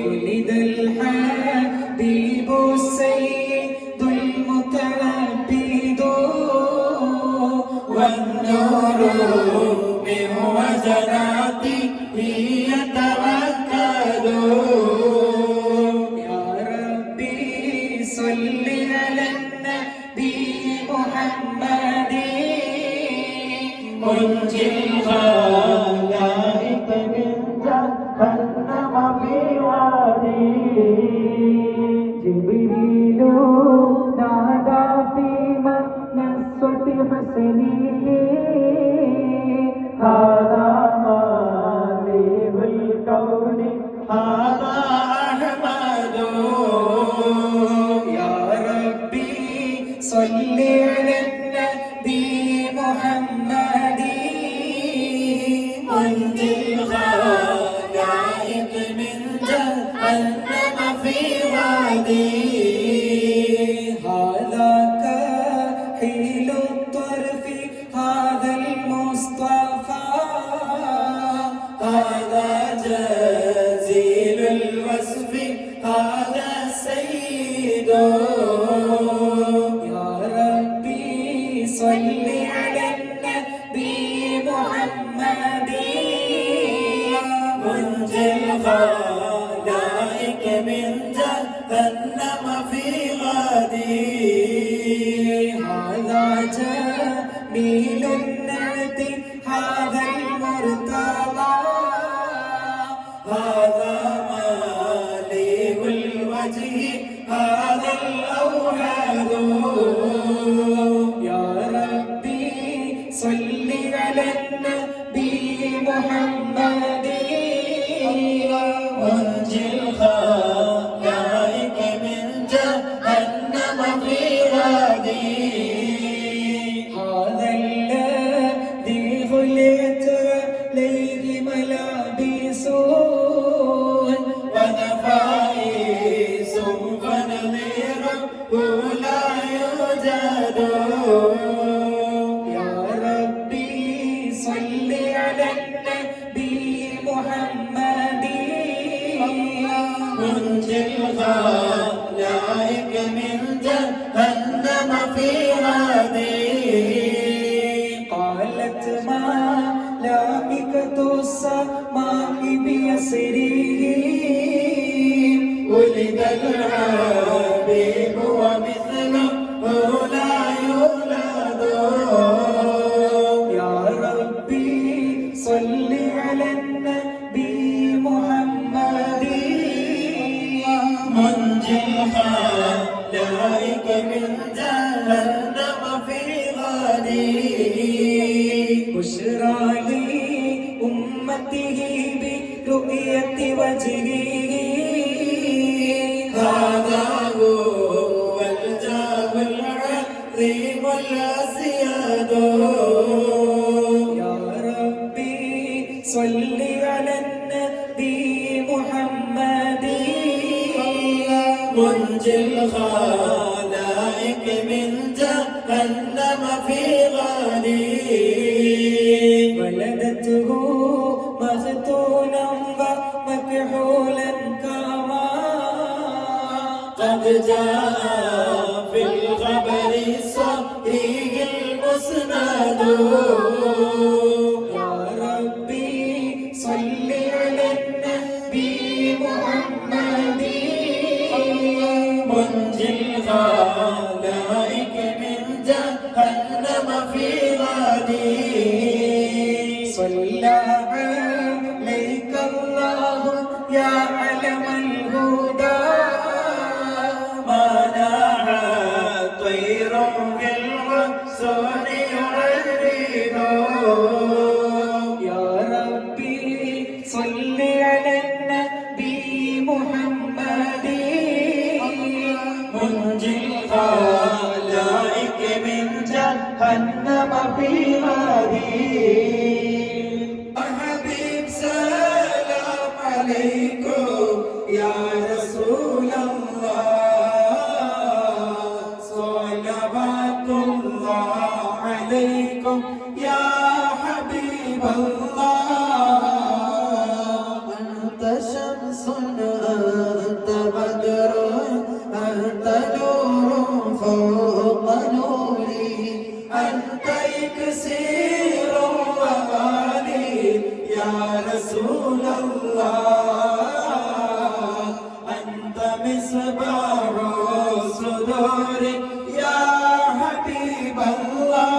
ولد الحبيب السيد المتعبد والنور من وجناته يتوكل يا ربي صل على النبي محمد منجي الخلائق من جهنم في وادي جبريل نادى في منصة حسنه هذا مالك الكون هذا أحمد يا ربي صل على النبي محمد منجي الخلائق من جهنم في وادي هذا كحيل الطرف هذا المصطفى هذا جزيل الوصف هذا السيد يا ربي صل على النبي محمد منجي الخلائق من جهنم في غدي هذا جميل النعت هذا المرتضى هذا مليء الوجه هذا الأوحد يا ربي صل على النبي محمد منجي الخلائق من جهنم في غدي هذا الذي خلقت عليه ملابس ونفائس فنظيره لا يوجد يا ربي صل على النبي محمد منجي الخلائق من جهنم في غدي قالت ملائكة السماء بيسره ولد الحبيب ومثله لا يولد يا ربي صل على النبي محمد منجي الخلائق من جهنم في غدي بشرى لي أمته برؤية وجهه هذا هو الجاه العظيم الأسياد يا ربي صل على النبي محمد منجي الخلائق من جهنم في غدي ولدته مختونا ومكحولا كما قد جاء في الخبر الصحيح المسند يا ربي صل على النبي محمد منجي الخلائق من جهنم في غدي صلى عليك الله يا علم الهدى ما ناحى طير في الغصون يعرض يا ربي صل على النبي محمد منجي الخلائق من جهنم في غدي حبيب سلام عليكم يا رسول الله صلوات الله عليكم يا حبيب الله شمس أنت بدر أنت نور فوق نوري أنت إكسير وغالي يا رسول الله أنت مصباح الصدور يا حبيب الله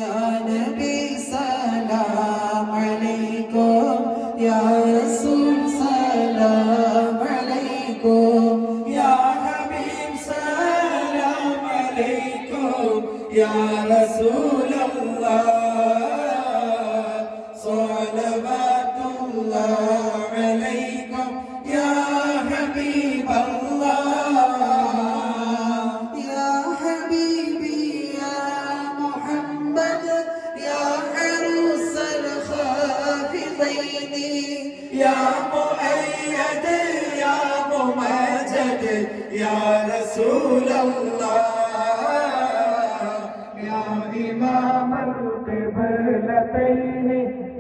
يا نبي سلام عليكم يا رسول سلام عليكم يا حبيب سلام عليكم يا رسول الله صلوات الله عليكم يا حبيب الله يا حبيبي يا محمد يا عروس الخافضين يا مؤيد يا ممجد يا رسول الله يا إمام القبلتين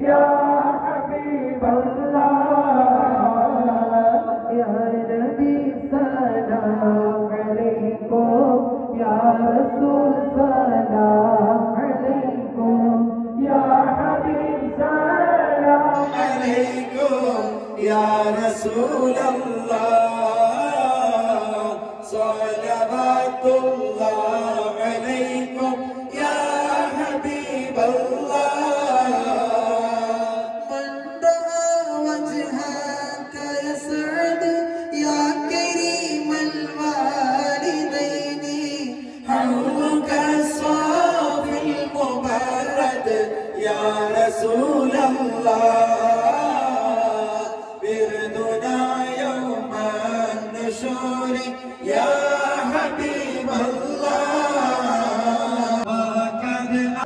يا حبيب الله يا نبي سلام عليكم يا رسول سلام عليكم يا حبيب سلام عليكم يا رسول الله صلوات الله عليكم يا حبيب الله من رأى وجهك يسعد يا كريم الوالدين حوضك الصافي المبرد يا رسول الله بردنا يوم النشور يا حبيب الله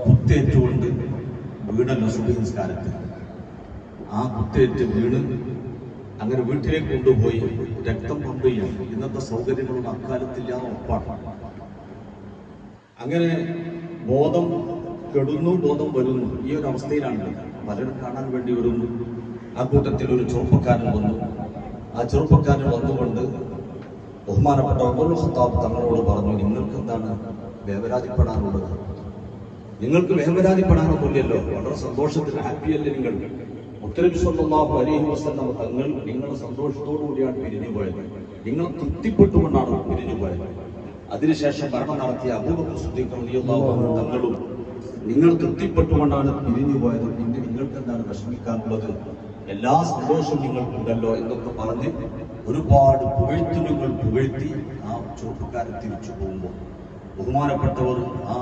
കുത്തേറ്റുകൊണ്ട് വീണല്ലോ സുബഹി നിസ്കാരത്തിൽ. ആ കുത്തേറ്റ് വീണ് അങ്ങനെ വീട്ടിലേക്ക് കൊണ്ടുപോയി രക്തം കൊണ്ടുപോയി. ഇന്നത്തെ സൗകര്യങ്ങളൊന്നും അക്കാലത്തില്ലാതെ ഉറപ്പാണ്. അങ്ങനെ ബോധം കെടുന്നു, ബോധം വരുന്നു. ഈ ഒരു അവസ്ഥയിലാണ് പലരും കാണാൻ വേണ്ടി വരുന്നു. ആ കൂട്ടത്തിൽ ഒരു ചെറുപ്പക്കാരൻ വന്നു. ആ ചെറുപ്പക്കാരൻ വന്നുകൊണ്ട് ബഹുമാനപ്പെട്ട ഉമർ ഖത്താബ് തങ്ങളോട് പറഞ്ഞു, നിങ്ങൾക്ക് എന്താണ് വേവരാതിപ്പെടാനുള്ളത്? നിങ്ങൾക്ക് വേവരാതിപ്പെടാനൊന്നുമില്ലല്ലോ, വളരെ സന്തോഷത്തിൽ ഹാപ്പിയല്ലേ നിങ്ങൾ? മുത്തനബി സല്ലല്ലാഹു അലൈഹി വസല്ലം തങ്ങൾ നിങ്ങളുടെ സന്തോഷത്തോടു കൂടിയാണ് പിരിഞ്ഞു പോയത്, നിങ്ങൾ തൃപ്തിപ്പെട്ടുകൊണ്ടാണ് പിരിഞ്ഞു പോയത്. അതിനുശേഷം ഭരണം നടത്തിയ അബൂബക്കർ സിദ്ദീഖ് റളിയല്ലാഹു അൻഹു തങ്ങളും നിങ്ങൾ തൃപ്തിപ്പെട്ടുകൊണ്ടാണ് പിരിഞ്ഞു പോയത്, പിന്നെ നിങ്ങൾക്ക് എന്താണ് വിഷമിക്കാനുള്ളത്? എല്ലാ സന്തോഷവും നിങ്ങൾക്കുണ്ടല്ലോ എന്നൊക്കെ പറഞ്ഞ് ഒരുപാട് പുകഴ്ത്തുകൾ പുകഴ്ത്തി ആ ചെറുപ്പക്കാരൻ തിരിച്ചു പോകുമ്പോൾ ബഹുമാനപ്പെട്ടവർ ആ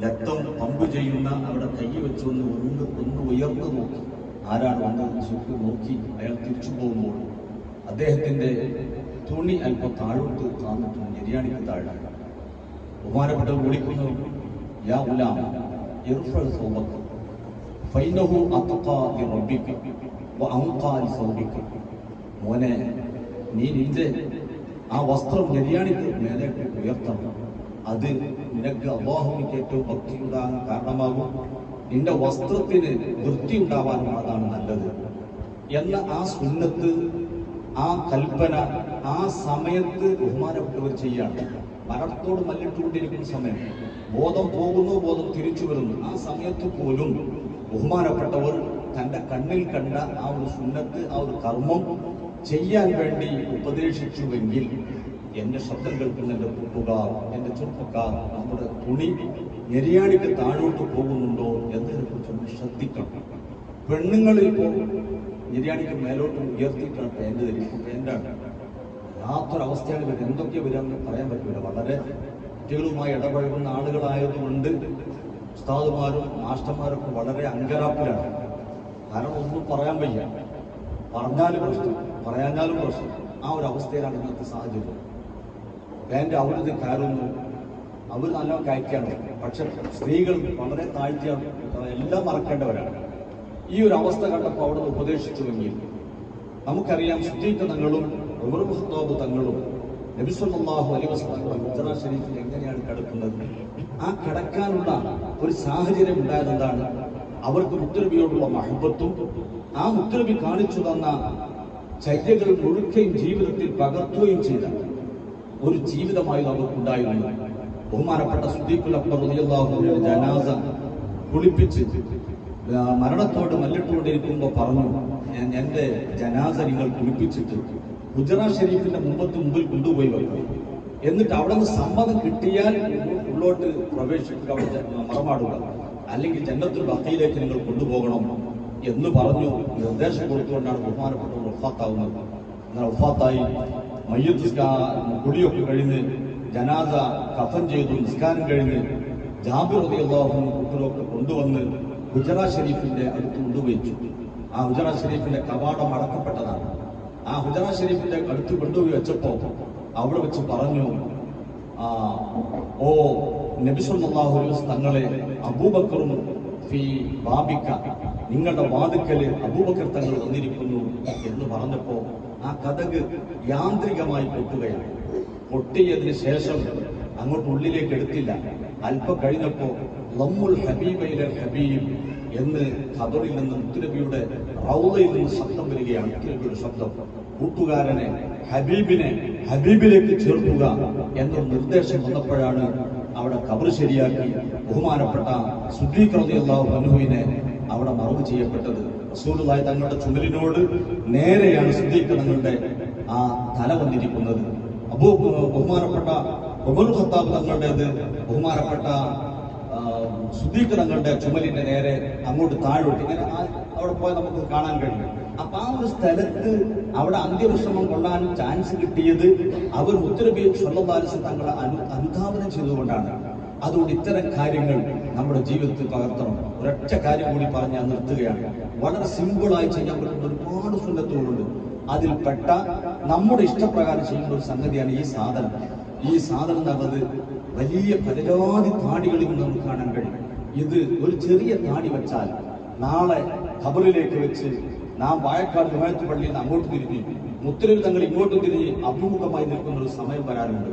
രക്തം പമ്പ് ചെയ്യുന്ന അവിടെ കൈ വെച്ച് ഒന്ന് ഉയർന്നു നോക്കി. ആരാണ് വന്ന് ചുറ്റും നോക്കി. അയാൾ തിരിച്ചു പോകുമ്പോൾ അദ്ദേഹത്തിന്റെ തുണി അല്പം താഴോട്ട് താന്നിട്ടും നിര്യാണിക്ക് താഴെ. ബഹുമാനപ്പെട്ടവർ വിളിക്കുന്നു, യാ ഗുലാം ഇർഫഅ സൗബക ഫൈനഹു അത്ഖാ ലിറബ്ബിക വഅൻഖാ ലിസൗബിക. മോനെ, നീ നിന്റെ ആ വസ്ത്രം നിര്യാണിക്ക് മേലേക്ക് ഉയർത്തണം. അത് നിനക്ക് അല്ലാഹുവിലേക്ക് ഏറ്റവും ഭക്തിയുണ്ടാകാൻ കാരണമാകും. നിന്റെ വസ്ത്രത്തിന് വൃത്തി ഉണ്ടാവാനും അതാണ് നല്ലത് എന്ന ആ സുന്നത്ത്, ആ കൽപ്പന ആ സമയത്ത് ബഹുമാനപ്പെട്ടവർ ചെയ്യാണ്. മരണത്തോട് മല്ലിട്ടുകൊണ്ടിരിക്കുന്ന സമയം, ബോധം പോകുന്നു, ബോധം തിരിച്ചു വരുന്നു, ആ സമയത്ത് പോലും ബഹുമാനപ്പെട്ടവർ തൻ്റെ കണ്ണിൽ കണ്ട ആ ഒരു സുന്നത്ത്, ആ ഒരു കർമ്മം ചെയ്യാൻ വേണ്ടി ഉപദേശിച്ചുവെങ്കിൽ എന്റെ ശബ്ദം കേൾക്കുന്ന എൻ്റെ കൂട്ടുകാർ, എൻ്റെ ചെറുപ്പക്കാർ, നമ്മുടെ തുണി നിര്യാണിക്ക് താഴോട്ട് പോകുന്നുണ്ടോ എന്നതിനെ കുറിച്ചൊന്ന് ശ്രദ്ധിക്കണം. പെണ്ണുങ്ങളിൽ ഇപ്പോൾ നിര്യാണിക്ക് മേലോട്ട് ഉയർത്തിയിട്ടാണ് പാൻറ് ധരിക്കും. പാൻറ്റാണ് യാതൊരവസ്ഥയാണ് ഇവർ എന്തൊക്കെ വരാമെന്ന് പറയാൻ പറ്റില്ല. വളരെ കുട്ടികളുമായി ഇടപഴകുന്ന ആളുകളായതുകൊണ്ട് ഉസ്താദുമാരും മാസ്റ്റർമാരൊക്കെ വളരെ അങ്കരാപ്പിലാണ്. കാരണം ഒന്നും പറയാൻ വയ്യ, പറഞ്ഞാലും പ്രശ്നം, പറയാഞ്ഞാലും പ്രശ്നം. ആ ഒരു അവസ്ഥയിലാണ് ഇന്നത്തെ സാഹചര്യം. പാൻറ് അവരിത് കയറുന്നു, അവർ നല്ല കയറ്റാണ്. പക്ഷെ സ്ത്രീകൾ വളരെ താഴ്ത്തിയാണ്, എല്ലാം മറക്കേണ്ടവരാണ്. ഈ ഒരു അവസ്ഥ കണ്ടപ്പോൾ അവിടെ ഉപദേശിച്ചുവെങ്കിൽ നമുക്കറിയാം, സിദ്ദീഖ് തങ്ങളും ഉമർ ഖത്താബ് തങ്ങളും നബി സല്ലല്ലാഹു അലൈഹി വസല്ലം ഹിജ്റ ശരീഫിൽ എങ്ങനെയാണ് കിടക്കുന്നത്, ആ കിടക്കാനുള്ള ഒരു സാഹചര്യം ഉണ്ടായതെന്താണ്? അവർക്ക് മുത്തനബിയോടുള്ള മഹബത്തും ആ മുത്തുനബി കാണിച്ചു തന്ന ചര്യകൾ മുഴുക്കയും ജീവിതത്തിൽ പകർത്തുകയും ചെയ്ത ഒരു ജീവിതമായി നമുക്കുണ്ടായിരുന്നു. ബഹുമാനപ്പെട്ട സിദ്ദീഖുൽ അക്ബർ റളിയല്ലാഹു അൻഹു ജനാസ കുളിപ്പിച്ച് മരണത്തോട് മല്ലിട്ടുകൊണ്ടിരിക്കുമ്പോൾ പറഞ്ഞു, എന്റെ ജനാസ നിങ്ങൾ കുളിപ്പിച്ചിട്ട് ഗുജറാത്ത് ഷെരീഫിന്റെ മുമ്പിൽ കൊണ്ടുപോയി വെക്കും. എന്നിട്ട് അവിടെ നിന്ന് സമ്മതം കിട്ടിയാൽ ഉള്ളോട്ട് പ്രവേശിക്കുക, അവിടെ മറമാടുക, അല്ലെങ്കിൽ ജന്നത്തുൽ ബഖീലേക്ക് നിങ്ങൾ കൊണ്ടുപോകണം എന്ന് പറഞ്ഞു നിർദ്ദേശം കൊടുത്തുകൊണ്ടാണ് ബഹുമാനപ്പെട്ട വഫാത്താവുന്നത്. എന്നാൽ വഫാത്തായി മയ്യത്ത് കുളിയൊക്കെ കഴിഞ്ഞ് ജനാസ കഫൻ ചെയ്തു, നിസ്കാരം കഴിഞ്ഞ് ജാബിർ റളിയല്ലാഹു അൻഹു കുട്ടികളൊക്കെ കൊണ്ടുവന്ന് ഗുജറാത്ത് ഷെരീഫിന്റെ അടുത്ത് കൊണ്ടുവച്ചു. ആ ഗുജറാത്ത് ഷെരീഫിന്റെ കവാടം അടക്കപ്പെട്ടതാണ്. ആ ഗുജറാത്ത് ഷെരീഫിന്റെ അടുത്ത് കൊണ്ടുപോയി വെച്ചപ്പോ അവിടെ വെച്ച് പറഞ്ഞു, ഓ നബി സല്ലല്ലാഹു അലൈഹി വസല്ലം തങ്ങളെ, അബൂബക്കറും ഫീ ബാബിക, നിങ്ങളുടെ വാതിക്കല് അബൂബക്കർ തങ്ങൾ വന്നിരിക്കുന്നു എന്ന് പറഞ്ഞപ്പോ ആ കതക് യാന്ത്രികമായി പൊട്ടുകയാണ്. പൊട്ടിയതിന് ശേഷം അങ്ങോട്ട് ഉള്ളിലേക്ക് എടുത്തില്ല. അല്പം കഴിഞ്ഞപ്പോ ലമ്മുൽ ഹബീബയിലെ ഹബീബ് എന്ന് ഖബറിൽ നിന്ന് മുത്തുനബിയുടെ റൗളയിൽ നിന്ന് ശബ്ദം വരികയാണ്. മുത്തുനബിയുടെ ശബ്ദം, കൂട്ടുകാരനെ ഹബീബിലേക്ക് ചേർക്കുക എന്നൊരു നിർദ്ദേശം വന്നപ്പോഴാണ് അവിടെ ഖബർ ശരിയാക്കി ബഹുമാനപ്പെട്ട സിദ്ദീഖ് റളിയല്ലാഹു അൻഹുവിനെ അവിടെ മറവ് ചെയ്യപ്പെട്ടത്. റസൂലുള്ളാഹി തങ്ങളുടെ ചുമലിനോട് നേരെയാണ് സിദ്ദീഖ് തങ്ങളുടെ ആ തല വന്നിരിക്കുന്നത്. ബഹുമാനപ്പെട്ട ഉമർ ഖത്താബ് തങ്ങളുടേത് ബഹുമാനപ്പെട്ട സിദ്ദീഖ് തങ്ങളുടെ ചുമലിന്റെ നേരെ അങ്ങോട്ട് താഴോട്ട് ഇങ്ങനെ അവിടെ പോയി നമുക്ക് കാണാൻ കഴിയും. അപ്പൊ ആ ഒരു സ്ഥലത്ത് അവിടെ അന്ത്യവിശ്രമം കൊള്ളാൻ ചാൻസ് കിട്ടിയത് അവർ മുത്തുനബി സ്വല്ലല്ലാഹു അലൈഹി വസല്ലം തങ്ങളെ അനുധാവനം ചെയ്തുകൊണ്ടാണ്. അതുകൊണ്ട് ഇത്തരം കാര്യങ്ങൾ നമ്മുടെ ജീവിതത്തിൽ പകർത്തണം. ഒരൊറ്റ കാര്യം കൂടി പറഞ്ഞ് ഞാൻ നിർത്തുകയാണ്. വളരെ സിമ്പിളായി ചെയ്യാൻ പറ്റുന്ന ഒരുപാട് സുന്നത്തുകളുണ്ട്. അതിൽപ്പെട്ട നമ്മുടെ ഇഷ്ടപ്രകാരം ചെയ്യുന്ന ഒരു സംഗതിയാണ് ഈ സാധനം. ഈ സാധനം എന്നുള്ളത് വലിയ പരജാതി താടികളിൽ നമുക്ക് കാണാൻ കഴിയും. ഇത് ഒരു ചെറിയ താടി വെച്ചാൽ നാളെ ഖബറിലേക്ക് വെച്ച് നാം വാഴക്കാട് ജുമാഅത്ത് പള്ളിയിൽ നിന്ന് അങ്ങോട്ട് തിരിഞ്ഞ് മുത്തുനബി തങ്ങൾ ഇങ്ങോട്ട് തിരിഞ്ഞ് അഭിമുഖമായി നിൽക്കുന്ന ഒരു സമയം വരാറുണ്ട്.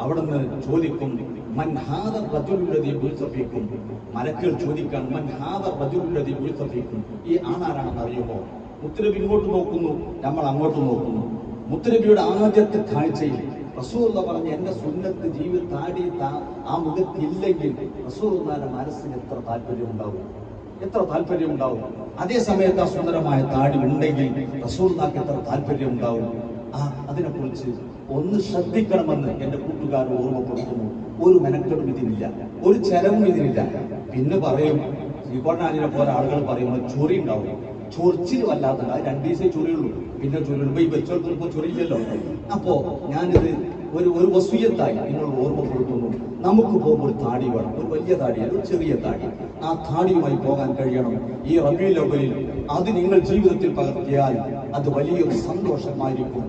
അവിടെ നിന്ന് ചോദിക്കും, മൻ ഹാദർ റജുലുല്ലദീ ബുഇസ ഫീകും. മലക്കുകൾ ചോദിക്കാൻ, മൻ ഹാദർ റജുലുല്ലദീ ബുഇസ ഫീകും, ഈ ആണാരാണെന്ന് അറിയുമോ? മുത്തുനബി ഇങ്ങോട്ട് നോക്കുന്നു, നമ്മൾ അങ്ങോട്ട് നോക്കുന്നു. മുത്തുനബിയുടെ ആദ്യത്തെ കാഴ്ചയിൽ റസൂലുള്ളാഹി പറഞ്ഞു, എന്റെ സുന്നത്ത് ജീവിത താടി ആ മുഖത്തില്ലെങ്കിൽ റസൂലുള്ളാഹിയുടെ മനസ്സിന് എത്ര താല്പര്യം ഉണ്ടാവും. അതേ സമയത്ത് ആ സുന്ദരമായ താടി ഉണ്ടെങ്കിൽ റസൂലുള്ളാഹിക്ക് എത്ര താല്പര്യം ഉണ്ടാവും. അതിനെക്കുറിച്ച് ഒന്ന് ശ്രദ്ധിക്കണമെന്ന് എന്റെ കൂട്ടുകാർ ഓർമ്മപ്പെടുത്തുന്നു. ഒരു മെനക്കെടും ഇതിനില്ല, ഒരു ചെലവും ഇതിനില്ല. പിന്നെ പറയും, ശ്രീകോട്ടനാലിനെ പോലെ ആളുകൾ പറയുമ്പോൾ ചൊറി ഉണ്ടാവും. ചൊറിച്ചിൽ വല്ലാത്ത 2 ദിവസമേ ചൊറിയുള്ളൂ, പിന്നെ ചൊറിയുള്ളൂ. ഈ വെച്ചോർത്തിപ്പോ ചൊറിയില്ലല്ലോ. അപ്പോ ഞാനിത് ഒരു വസൂയത്തായി നിങ്ങൾ ഓർമ്മപ്പെടുത്തുന്നു. നമുക്ക് പോകുമ്പോൾ താടി വേണം, ഒരു വലിയ താടിയല്ല, ഒരു ചെറിയ താടി. ആ താടിയുമായി പോകാൻ കഴിയണം ഈ റബീഉൽ അവ്വലിൽ. അത് നിങ്ങൾ ജീവിതത്തിൽ പകർത്തിയാൽ അത് വലിയൊരു സന്തോഷമായിരിക്കും.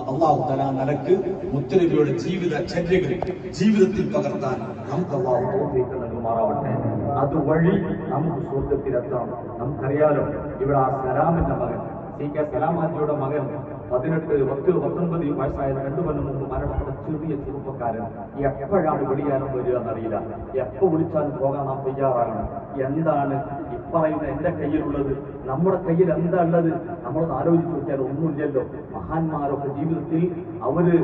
അല്ലാഹു തആല നിലക്ക് മുത്തുനബിയുടെ ജീവിതചര്യകൾ ജീവിതത്തിൽ പകർത്താൻ നമുക്ക് അല്ലാഹു തൗഫീഖ് നൽകുമാറാവട്ടെ. അതുവഴി നമുക്ക് സ്വർഗ്ഗത്തിലെത്താം. നമുക്കറിയാലോ, ഇവിടെ ആ സലാമിന്റെ മകൻ CK സലാമാജിയുടെ മകൻ 18-19 വയസ്സായ 2 കൊല്ലം മുമ്പ് മരണപ്പെട്ട ചെറിയ ചെറുപ്പക്കാരൻ എപ്പോഴാണ് വെളിയാനം വരിക എന്നറിയില്ല. എപ്പോ വിളിച്ചാലും പോകാൻ നാം തയ്യാറാകണം. എന്താണ് ഇപ്പറയുന്ന എന്റെ കയ്യിലുള്ളത്? നമ്മുടെ കയ്യിൽ എന്താ ഉള്ളത്? നമ്മളൊന്ന് ആലോചിച്ച് നോക്കിയാൽ ഒന്നുമില്ലല്ലോ. മഹാന്മാരൊക്കെ ജീവിതത്തിൽ അവര്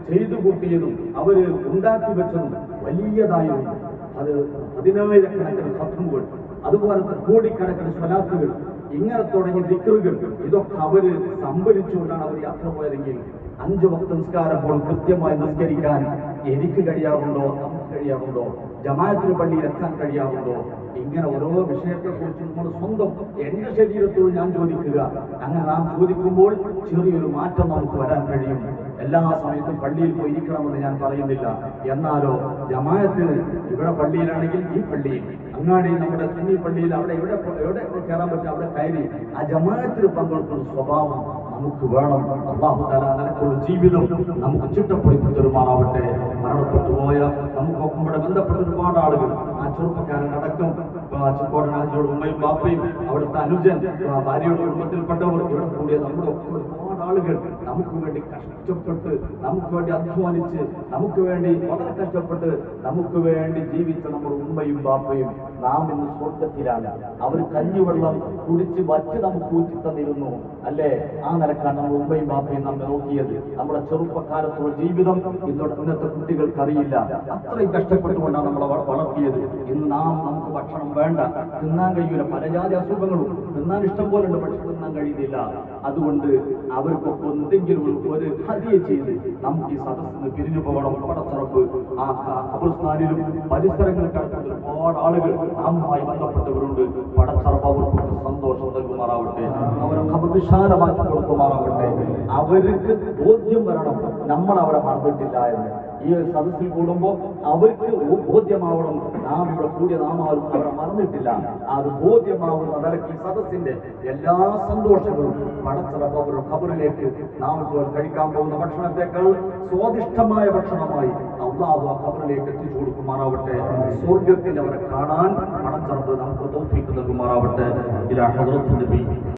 ചെയ്തു കൂട്ടിയതും അവര് ഉണ്ടാക്കി വെച്ചതും വലിയതായിരുന്നു. അത് 10,000-കണക്കിന് ഖത്മുകൾ, അതുപോലത്തെ കോടിക്കണക്കിന് സ്വലാത്തുകൾ, ഇങ്ങനെ തുടങ്ങിയ ദിക്റുകൾ, ഇതൊക്കെ അവര് സംഭരിച്ചുകൊണ്ടാണ് അവർ യാത്ര പോയതെങ്കിൽ 5 വക്ത് നിസ്കാരം പോലും കൃത്യമായി നിസ്കരിക്കാൻ എനിക്ക് കഴിയാറുണ്ടോ? നമുക്ക് കഴിയാറുണ്ടോ? ജമാഅത്തിന് പള്ളിയിൽ എത്താൻ കഴിയാറുണ്ടോ? ഇങ്ങനെ ഓരോ വിഷയത്തെക്കുറിച്ച് നമ്മൾ സ്വന്തം എന്റെ ശരീരത്തോട് ഞാൻ ചോദിക്കുക. അങ്ങനെ നാം ചോദിക്കുമ്പോൾ ചെറിയൊരു മാറ്റം നമുക്ക് വരാൻ കഴിയും. എല്ലാ സമയത്തും പള്ളിയിൽ പോയി ഇരിക്കണമെന്ന് ഞാൻ പറയുന്നില്ല. എന്നാലോ ജമാഅത്തിന് ഇവിടെ പള്ളിയിലാണെങ്കിൽ ഈ പള്ളിയിൽ, അങ്ങാടി നമ്മുടെ സുന്നി പള്ളിയിൽ അവിടെ എവിടെ കയറാൻ പറ്റും അവിടെ കയറി ആ ജമാഅത്തിൽ പങ്കെടുക്കുന്ന സ്വഭാവം നമുക്ക് വേണം. അല്ലാഹു തആല നിനക്കുള്ള ജീവിതം നമുക്ക് ചിട്ടപ്പെടുത്തി തരുമാറാവട്ടെ. മരണപ്പെട്ടു പോയ നമുക്കൊപ്പം ഇവിടെ ബന്ധപ്പെട്ട ഒരുപാട് ആളുകൾ, ആ ചെറുപ്പക്കാരനടക്കം ചിക്കോടനാജിയോട് ഉമ്മയും ബാപ്പയും അവിടുത്തെ അനുജൻ ഭാര്യയുടെ കുടുംബത്തിൽപ്പെട്ടവർ ഇവിടെ കൂടിയ നമ്മുടെ ഒക്കെ ഒരുപാട് ആളുകൾ നമുക്ക് വേണ്ടി കഷ്ടപ്പെട്ട്, നമുക്ക് വേണ്ടി അധ്വാനിച്ച്, നമുക്ക് വേണ്ടി വളരെ കഷ്ടപ്പെട്ട്, നമുക്ക് വേണ്ടി ജീവിച്ച നമ്മുടെ ഉമ്മയും ബാപ്പയും നാം ഇന്ന് സ്വർഗത്തിലാണ്. അവർ കഞ്ഞിവെള്ളം കുടിച്ച് വച്ച് നമുക്ക് ഊറ്റി തന്നിരുന്നു അല്ലേ? ആ നിലക്കാണ് നമ്മുടെ ഉമ്മയും ബാപ്പയും നമ്മെ നോക്കിയത്. നമ്മുടെ ചെറുപ്പക്കാലത്തുള്ള ജീവിതം ഇന്നത്തെ കുട്ടികൾക്കറിയില്ല. അത്രയും കഷ്ടപ്പെട്ടുകൊണ്ടാണ് നമ്മളെ വളർത്തിയത്. ഇന്ന് നമുക്ക് ഭക്ഷണം വേണ്ട, തിന്നാൻ കഴിയൂല, പലജാതി അസുഖങ്ങളും, തിന്നാൻ ഇഷ്ടം പോലെ ഉണ്ട്, പക്ഷെ തിന്നാൻ കഴിയുന്നില്ല. അതുകൊണ്ട് അവർക്കൊക്കെ എന്തെങ്കിലും ഒരു ഹദിയ ചെയ്ത് നമുക്ക് ഈ സദസ്സിന് പിരിഞ്ഞു പോകണം. പടച്ചുറപ്പ് ആ ഖബർസ്ഥാനിലും പരിസരങ്ങളിൽ കിടക്കുന്ന ഒരുപാട് ആളുകൾ നാമുമായി ബന്ധപ്പെട്ടവരുണ്ട്. പടച്ചുറപ്പ് അവർക്ക് സന്തോഷം നൽകുമാറാവട്ടെ, അവരെ ഖബർ വിശാലമാക്കി കൊടുക്കുമാറാവട്ടെ. അവർക്ക് ബോധ്യം വരണം നമ്മൾ അവരെ മറന്നിട്ടില്ല എന്ന്. ഈ സദസ്സിൽ കൂടുമ്പോൾ അവർക്ക് ബോധ്യമാവണം നാം ഇവിടെ കൂടിയ നാമാരും അവരെ മറന്നിട്ടില്ല. അത് ബോധ്യമാവുന്ന നിലയ്ക്ക് സദസ്സിന്റെ എല്ലാ സന്തോഷങ്ങളും പടച്ചിറപ്പ് അവരുടെ ഖബറിലേക്ക് നാം ഇപ്പോൾ കഴിക്കാൻ പോകുന്ന ഭക്ഷണത്തെക്കാൾ സ്വാദിഷ്ടമായ ഭക്ഷണമായി അല്ലാഹു ആ ഖബറിലേക്ക് എത്തിച്ചു കൊടുക്കുമാറാവട്ടെ. സ്വർഗത്തിൽ അവരെ കാണാൻ പടച്ചിറപ്പ് നമുക്ക് തൗഫീഖ് നൽകുമാറാവട്ടെ. ഇലാ ഹദ്റത്തുൻ നബി